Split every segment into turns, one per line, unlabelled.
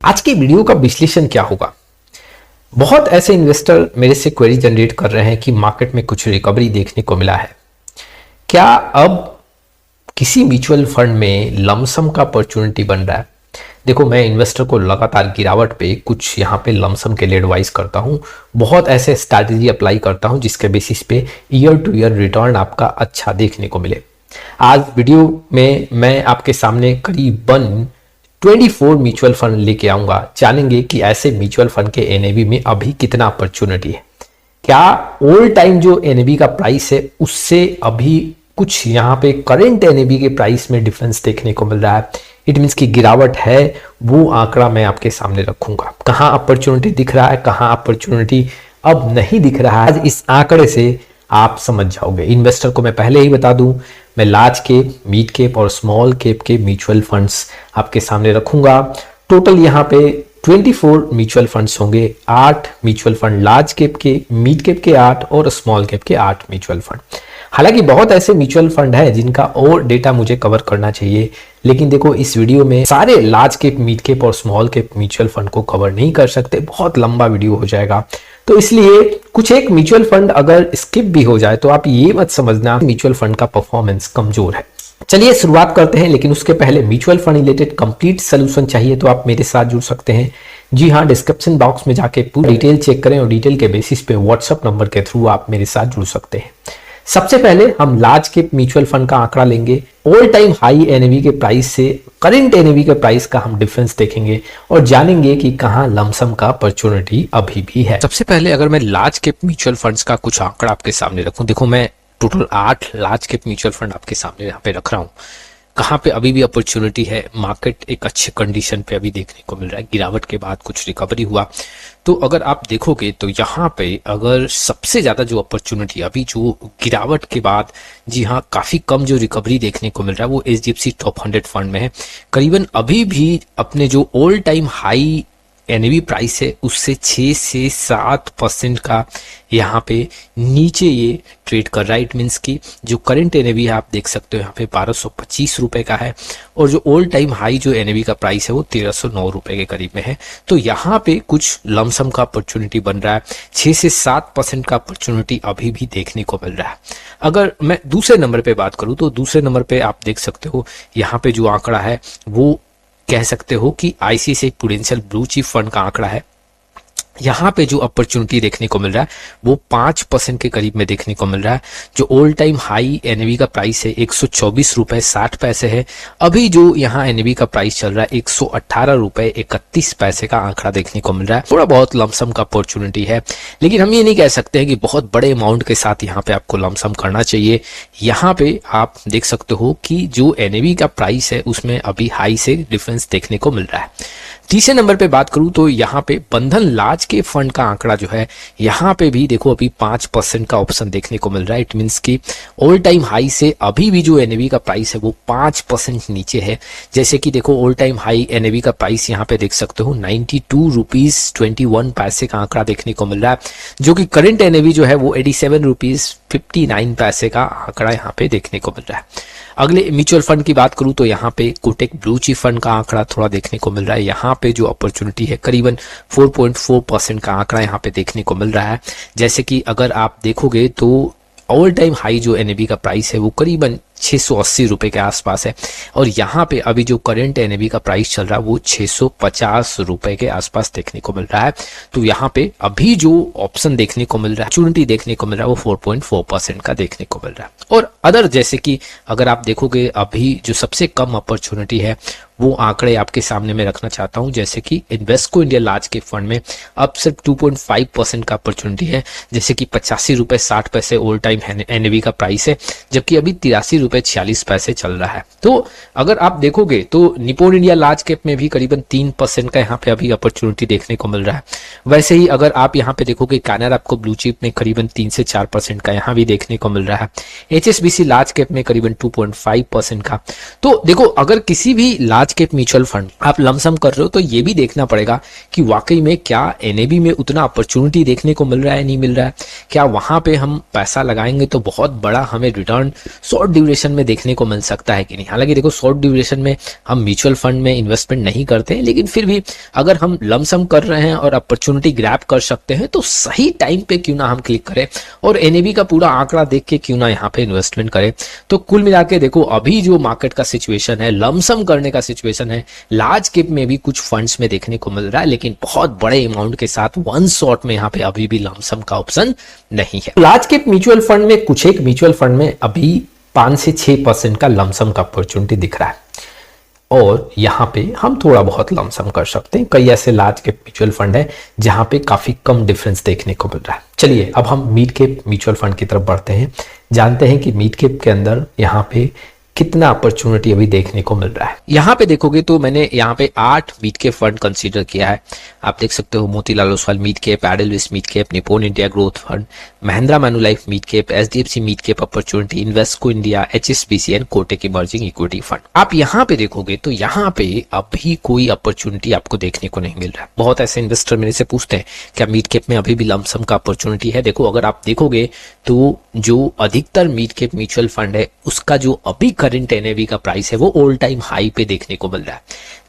आज की वीडियो का विश्लेषण क्या होगा। बहुत ऐसे इन्वेस्टर मेरे से क्वेरी जनरेट कर रहे हैं कि मार्केट में कुछ रिकवरी देखने को मिला है, क्या अब किसी म्यूचुअल फंड में लमसम का अपॉर्चुनिटी बन रहा है। देखो, मैं इन्वेस्टर को लगातार गिरावट पे कुछ यहाँ पे लमसम के लिए एडवाइस करता हूँ, बहुत ऐसे स्ट्रैटेजी अप्लाई करता हूँ जिसके बेसिस पे ईयर टू ईयर रिटर्न आपका अच्छा देखने को मिले। आज वीडियो में मैं आपके सामने करीबन 24 म्यूचुअल फंड लेके आऊंगा। जानेंगे कि ऐसे म्यूचुअल फंड के एनएवी में अभी कितना अपॉर्चुनिटी है, क्या ओल्ड टाइम जो एनएवी का प्राइस है उससे अभी कुछ यहाँ पे करंट एनएवी के प्राइस में डिफरेंस देखने को मिल रहा है। इट मीन्स की गिरावट है, वो आंकड़ा मैं आपके सामने रखूंगा। कहाँ अपॉर्चुनिटी दिख रहा है, कहाँ अपॉर्चुनिटी अब नहीं दिख रहा है, आज इस आंकड़े से आप समझ जाओगे। इन्वेस्टर को मैं पहले ही बता दूं, मैं लार्ज कैप, मिड कैप और स्मॉल कैप के म्यूचुअल फंड्स आपके सामने रखूंगा। टोटल यहाँ पे 24 म्यूचुअल फंड्स होंगे। 8 म्यूचुअल फंड लार्ज कैप के, मिड कैप के 8 और स्मॉल कैप के 8 म्यूचुअल फंड। हालांकि बहुत ऐसे म्यूचुअल फंड है जिनका और डेटा मुझे कवर करना चाहिए, लेकिन देखो इस वीडियो में सारे लार्ज कैप, मिड कैप और स्मॉल कैप म्यूचुअल फंड को कवर नहीं कर सकते, बहुत लंबा वीडियो हो जाएगा। तो इसलिए कुछ एक म्यूचुअल फंड अगर स्किप भी हो जाए तो आप ये मत समझना म्यूचुअल फंड का परफॉर्मेंस कमजोर है। चलिए शुरुआत करते हैं, लेकिन उसके पहले mutual fund related complete solution चाहिए तो आप मेरे साथ जुड़ सकते हैं। जी हाँ, डिस्क्रिप्शन बॉक्स में जाके पूरी डिटेल चेक करें और डिटेल के बेसिस पे व्हाट्सएप नंबर के थ्रू आप मेरे साथ जुड़ सकते हैं। सबसे पहले हम लार्ज कैप म्यूचुअल फंड का आंकड़ा लेंगे। ऑल टाइम हाई एनएवी के प्राइस से करंट एनएवी के प्राइस का हम डिफरेंस देखेंगे और जानेंगे कि कहां लमसम का अपॉर्चुनिटी अभी भी है। सबसे पहले अगर मैं लार्ज कैप म्यूचुअल फंड्स का कुछ आंकड़ा आपके सामने रखूं, देखो मैं total 8 large cap mutual fund आपके सामने यहाँ पे रख रहा हूँ। कहाँ पे अभी भी अपॉर्चुनिटी है, मार्केट एक अच्छे कंडीशन पे अभी देखने को मिल रहा है, गिरावट के बाद कुछ रिकवरी हुआ। तो अगर आप देखोगे तो यहाँ पे अगर सबसे ज्यादा जो अपॉर्चुनिटी अभी जो गिरावट के बाद, जी हाँ, काफी कम जो रिकवरी देखने को मिल रहा है वो एचडीएफसी टॉप 100 फंड में है। करीबन अभी भी अपने जो all time high NAV price है उससे 6 से 7% का यहाँ पे नीचे ये ट्रेड कर रहा है। इट मीन्स की जो करंट एनएवी है आप देख सकते हो यहाँ पे 1225 रुपए का है और जो ऑल टाइम हाई जो एनएवी का प्राइस है वो 1309 रुपए के करीब में है। तो यहाँ पे कुछ लमसम का अपॉर्चुनिटी बन रहा है, 6 से 7% का अपॉर्चुनिटी अभी भी देखने को मिल रहा है। अगर मैं दूसरे नंबर पे बात करूं तो दूसरे नंबर पे आप देख सकते हो यहाँ पे जो आंकड़ा है वो कह सकते हो कि ICICI prudential blue chip fund का आंकड़ा है। यहाँ पे जो अपॉर्चुनिटी देखने को मिल रहा है वो 5% के करीब में देखने को मिल रहा है। जो ऑल टाइम हाई एनएवी का प्राइस है 124 रुपए 60 पैसे है। अभी जो यहाँ एनएवी का प्राइस चल रहा है 118 रुपए 31 पैसे का आंकड़ा देखने को मिल रहा है। थोड़ा बहुत लमसम का अपॉर्चुनिटी है, लेकिन हम ये नहीं कह सकते हैं कि बहुत बड़े अमाउंट के साथ यहाँ पे आपको लमसम करना चाहिए। यहाँ पे आप देख सकते हो कि जो एनएवी का प्राइस है उसमें अभी हाई से डिफरेंस देखने को मिल रहा है। तीसरे नंबर पे बात करूं तो यहाँ पे बंधन लार्ज के फंड का आंकड़ा जो है यहाँ पे भी देखो अभी 5% का ऑप्शन देखने को मिल रहा है। इट मीन्स की ऑल टाइम हाई से अभी भी जो एनएवी का प्राइस है वो 5% नीचे है। जैसे कि देखो ऑल टाइम हाई एनएवी का प्राइस यहाँ पे देख सकते हो 92 रुपीज 21 पैसे का आंकड़ा देखने को मिल रहा है, जो कि करंट एनएवी जो है वो 87 रुपीज 59 पैसे का आंकड़ा यहाँ पे देखने को मिल रहा है। अगले म्यूचुअल फंड की बात करूं तो यहाँ पे कोटक ब्लू चिप फंड का आंकड़ा थोड़ा देखने को मिल रहा है। यहाँ पे जो अपॉर्चुनिटी है करीबन 4.4% का आंकड़ा यहाँ पे देखने को मिल रहा है। जैसे कि अगर आप देखोगे तो ऑल टाइम हाई जो एनएवी का प्राइस है वो करीबन 680 रुपए के आसपास है और यहाँ पे अभी जो करंट एनएवी का प्राइस चल रहा है वो 650 रुपए के आसपास देखने को मिल रहा है। तो यहाँ पे अभी जो ऑप्शन देखने को मिल रहा है, अपॉर्चुनिटी देखने को मिल रहा है वो 4.4% का देखने को मिल रहा है। और अदर जैसे कि अगर आप देखोगे अभी जो सबसे कम अपॉर्चुनिटी है वो आंकड़े आपके सामने मैं रखना चाहता हूं। जैसे कि इन्वेस्को इंडिया लार्ज के फंड में अब सिर्फ 2.5% का अपॉर्चुनिटी है। जैसे कि 85 रुपए 60 पैसे ऑल टाइम एनएवी का प्राइस है, जबकि अभी 83 रुपए 46 पैसे चल रहा है। तो अगर आप देखोगे तो निप्पॉन इंडिया लार्ज कैप में भी करीबन 3% का यहाँ पे अभी अपॉर्चुनिटी देखने को मिल रहा है। वैसे ही अगर आप यहाँ पे देखोगे कैनरा आपको ब्लू चिप में करीबन 3 से 4% का यहाँ भी देखने को मिल रहा है। एचएसबीसी लार्ज कैप में करीबन 2.5% का। तो देखो अगर किसी भी लार्ज कैप म्यूचुअल फंड आप लमसम कर रहे हो तो ये भी देखना पड़ेगा कि वाकई में क्या एनएबी में उतना अपॉर्चुनिटी देखने को मिल रहा है, नहीं मिल रहा है। क्या वहां पे हम पैसा लगाएंगे तो बहुत बड़ा हमें रिटर्न शॉर्ट ड्यूरेशन ड्यूरेशन में देखने को मिल सकता है कि नहीं। हालांकि देखो शॉर्ट ड्यूरेशन में हम म्यूचुअल फंड में इन्वेस्टमेंट नहीं करते हैं, लेकिन फिर भी अगर हम लमसम कर रहे हैं और अपॉर्चुनिटी ग्रैब कर सकते हैं तो सही टाइम पे क्यों ना हम क्लिक करें और एनएवी का पूरा आंकड़ा देख के क्यों ना यहाँ पे इन्वेस्टमेंट करें। तो कुल मिला के देखो अभी जो मार्केट का सिचुएशन है, लमसम करने का सिचुएशन है, लार्ज कैप में भी कुछ फंड्स में देखने को मिल रहा है, लेकिन बहुत बड़े अमाउंट के साथ वन शॉट में यहाँ पे अभी भी लमसम का ऑप्शन नहीं है। लार्ज कैप म्यूचुअल फंड में कुछ एक म्यूचुअल फंड में अभी 5 से 6% का लमसम का अपॉर्चुनिटी दिख रहा है और यहाँ पे हम थोड़ा बहुत लमसम कर सकते हैं। कई ऐसे लार्ज कैप म्यूचुअल फंड है जहाँ पे काफी कम डिफरेंस देखने को मिल रहा है। चलिए अब हम मिड कैप म्यूचुअल फंड की तरफ बढ़ते हैं, जानते हैं कि मिड कैप के अंदर यहाँ पे कितना अपॉर्चुनिटी अभी देखने को मिल रहा है। यहाँ पे देखोगे तो मैंने यहाँ पे 8 मिड कैप फंड कंसीडर किया है। आप देख सकते हो Motilal Oswal mid cap, Edelweiss mid cap, Nippon India growth fund, Mahindra Manulife mid cap, HDFC mid cap opportunity, Invesco India, HSBC and Kotak emerging equity fund. आप यहाँ पे देखोगे तो यहाँ पे अभी कोई अपॉर्चुनिटी आपको देखने को नहीं मिल रहा है। बहुत ऐसे इन्वेस्टर मेरे से पूछते हैं क्या मिड कैप में अभी भी लमसम का अपॉर्चुनिटी है। देखो अगर आप देखोगे तो जो अधिकतर मिड कैप म्यूचुअल फंड है उसका जो अभी करंट एनएवी का प्राइस है वो ऑल टाइम हाई पे देखने को मिल रहा है।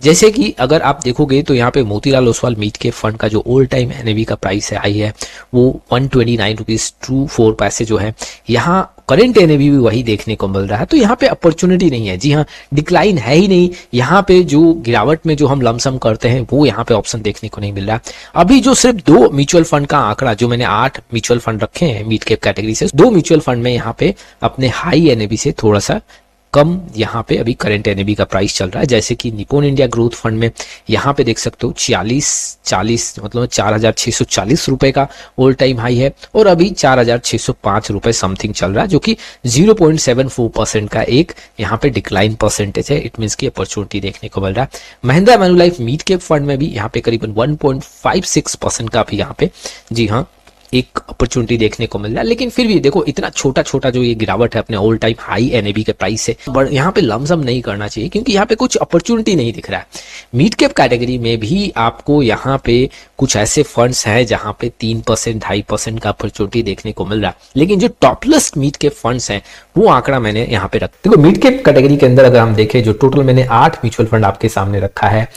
जैसे कि अगर आप देखोगे तो यहाँ पे Motilal Oswal mid cap fund का जो ऑल टाइम एनएवी का प्राइस है आई है वो 129.24 जो है, यहाँ करंट एनएवी भी वही देखने को मिल रहा है। तो यहाँ पे अपॉर्चुनिटी नहीं है, जी हाँ डिक्लाइन है ही नहीं। यहाँ पे जो गिरावट में जो हम लमसम करते हैं वो यहाँ पे ऑप्शन देखने को नहीं मिल रहा। अभी जो सिर्फ 2 म्यूचुअल फंड का आंकड़ा, जो मैंने 8 म्यूचुअल फंड रखे हैं मिड कैप कैटेगरी से, 2 म्यूचुअल फंड में यहाँ पे अपने हाई एनएवी से थोड़ा सा कम यहाँ पे अभी करंट एनएवी का प्राइस चल रहा है। जैसे कि निप्पॉन इंडिया ग्रोथ फंड में यहाँ पे देख सकते हो 40 मतलब 4,640 रुपए का ऑल टाइम हाई है और अभी 4,605 रुपए समथिंग चल रहा है, जो कि 0.74% का एक यहाँ पे डिक्लाइन परसेंटेज है। इट मीन्स की अपॉर्चुनिटी देखने को मिल रहा है। Mahindra Manulife mid cap fund में भी यहाँ पे करीबन 1.56% का भी यहाँ पे जी हाँ एक अपॉर्चुनिटी देखने को मिल रहा है। लेकिन फिर भी देखो इतना छोटा छोटा जो ये गिरावट है अपने ऑल टाइम हाई एनएवी के प्राइस से, यहाँ पे लमसम नहीं करना चाहिए क्योंकि यहाँ पे कुछ अपॉर्चुनिटी नहीं दिख रहा है। मिड कैप कैटेगरी में भी आपको यहाँ पे कुछ ऐसे फंड्स हैं जहाँ पे 3% 2.5% का अपॉर्चुनिटी देखने को मिल रहा है, लेकिन जो टॉपलेस्ट मिड कैप फंड्स हैं वो आंकड़ा मैंने यहाँ पे रखा। देखो मिड कैप कैटेगरी के अंदर अगर हम देखें, जो टोटल मैंने 8 म्यूचुअल फंड आपके सामने रखा है,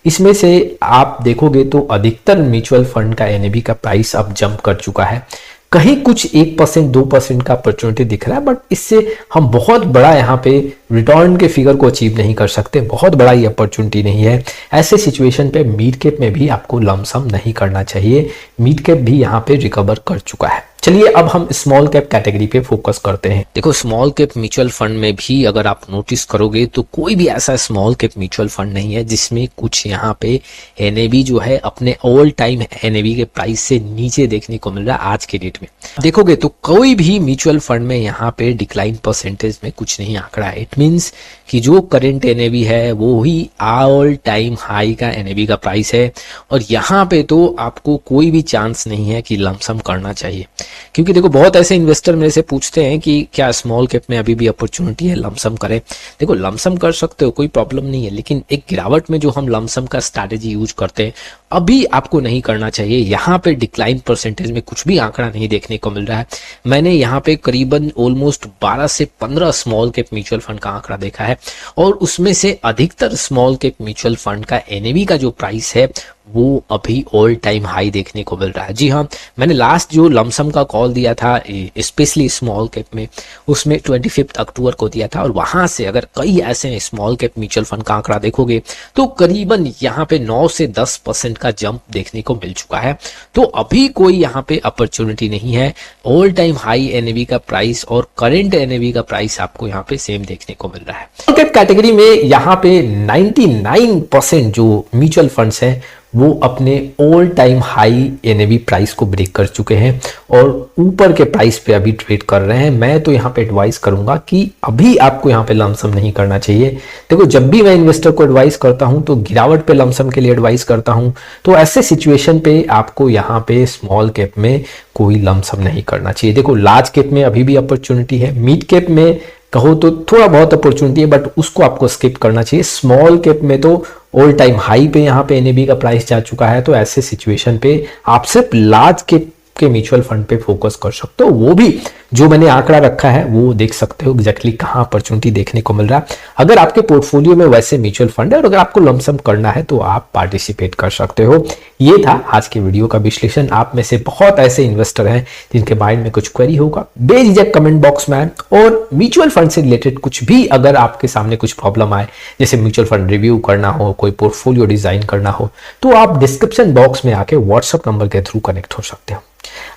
इसमें से आप देखोगे तो अधिकतर म्यूचुअल फंड का एनएवी का प्राइस अब जंप कर चुका है। कहीं कुछ 1% 2% का अपॉर्चुनिटी दिख रहा है, बट इससे हम बहुत बड़ा यहाँ पे रिटर्न के फिगर को अचीव नहीं कर सकते। बहुत बड़ा ये अपॉर्चुनिटी नहीं है। ऐसे सिचुएशन पे मिड कैप में भी आपको लमसम नहीं करना चाहिए। मिड कैप भी यहाँ पे रिकवर कर चुका है। चलिए अब हम स्मॉल कैप कैटेगरी पे फोकस करते हैं। देखो स्मॉल कैप म्यूचुअल फंड में भी अगर आप नोटिस करोगे तो कोई भी ऐसा स्मॉल कैप म्यूचुअल फंड नहीं है जिसमें कुछ यहाँ पे एनएवी जो है अपने ऑल टाइम एनएवी के प्राइस से नीचे देखने को मिल रहा है आज के डेट में। देखोगे तो कोई भी म्यूचुअल फंड में यहाँ पे डिक्लाइन परसेंटेज में कुछ नहीं आंकड़ा है। इट मीन्स कि जो करंट एनएवी है वो ही ऑल टाइम हाई का एनएवी का प्राइस है और यहाँ पे तो आपको कोई भी चांस नहीं है कि लमसम करना चाहिए। क्योंकि देखो बहुत ऐसे इन्वेस्टर मेरे से पूछते हैं कि क्या स्मॉल कैप में अभी भी अपॉर्चुनिटी है, लमसम करें। देखो लमसम कर सकते हो, कोई प्रॉब्लम नहीं है, लेकिन एक गिरावट में जो हम लमसम का स्ट्रैटेजी यूज करते हैं अभी आपको नहीं करना चाहिए। यहाँ पे डिक्लाइन परसेंटेज में कुछ भी आंकड़ा नहीं देखने को मिल रहा है। मैंने यहाँ पे करीबन ऑलमोस्ट 12 से 15 स्मॉल कैप म्यूचुअल फंड का आंकड़ा देखा है और उसमें से अधिकतर स्मॉल कैप म्यूचुअल फंड का एनएवी का जो प्राइस है वो अभी ऑल टाइम हाई देखने को मिल रहा है। जी हाँ, मैंने लास्ट जो लमसम का कॉल दिया था स्पेशली स्मॉल कैप में, उसमें 25 अक्टूबर को दिया था और वहां से अगर कई ऐसे स्मॉल कैप म्यूचुअल फंड का आंकड़ा देखोगे तो करीबन यहाँ पे 9 से 10% का जंप देखने को मिल चुका है। तो अभी कोई यहाँ पे अपॉर्चुनिटी नहीं है। ऑल टाइम हाई एनएवी का प्राइस और करंट एनएवी का प्राइस आपको यहाँ पे सेम देखने को मिल रहा है। स्मॉल कैप कैटेगरी में यहाँ पे 99% जो म्यूचुअल फंड्स हैं वो अपने all time high NAV price को ब्रेक कर चुके हैं और ऊपर के प्राइस पे अभी ट्रेड कर रहे हैं। मैं तो यहाँ पे एडवाइस करूंगा कि अभी आपको यहाँ पे लमसम नहीं करना चाहिए। देखो जब भी मैं इन्वेस्टर को एडवाइस करता हूं तो गिरावट पे लमसम के लिए एडवाइस करता हूं, तो ऐसे सिचुएशन पे आपको यहाँ पे स्मॉल कैप में कोई लमसम नहीं करना चाहिए। देखो लार्ज कैप में अभी भी अपॉर्चुनिटी है, मिड कैप में कहो तो थोड़ा बहुत अपॉर्चुनिटी है बट उसको आपको स्किप करना चाहिए। स्मॉल कैप में तो ऑल टाइम हाई पे यहाँ पे एनएवी का प्राइस जा चुका है, तो ऐसे सिचुएशन पे आप सिर्फ लार्ज कैप के म्यूचुअल फंड पे फोकस कर सकते हो। वो भी जो मैंने आंकड़ा रखा है वो देख सकते हो एग्जैक्टली कहां अपॉर्चुनिटी देखने को मिल रहा है। अगर आपके पोर्टफोलियो में वैसे म्यूचुअल फंड है और अगर आपको लमसम करना है तो आप पार्टिसिपेट कर सकते हो। ये था आज के वीडियो का विश्लेषण। आप में से बहुत ऐसे इन्वेस्टर हैं जिनके माइंड में कुछ क्वेरी होगा, बेझिझक कमेंट बॉक्स में आए, और म्यूचुअल फंड से रिलेटेड कुछ भी अगर आपके सामने कुछ प्रॉब्लम आए, जैसे म्यूचुअल फंड रिव्यू करना हो, कोई पोर्टफोलियो डिजाइन करना हो, तो आप डिस्क्रिप्शन बॉक्स में आके व्हाट्सएप नंबर के थ्रू कनेक्ट हो सकते हो।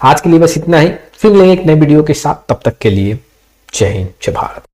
आज के लिए बस इतना ही, फिर मिलेंगे एक नए वीडियो के साथ। तब तक के लिए जय हिंद, जय भारत।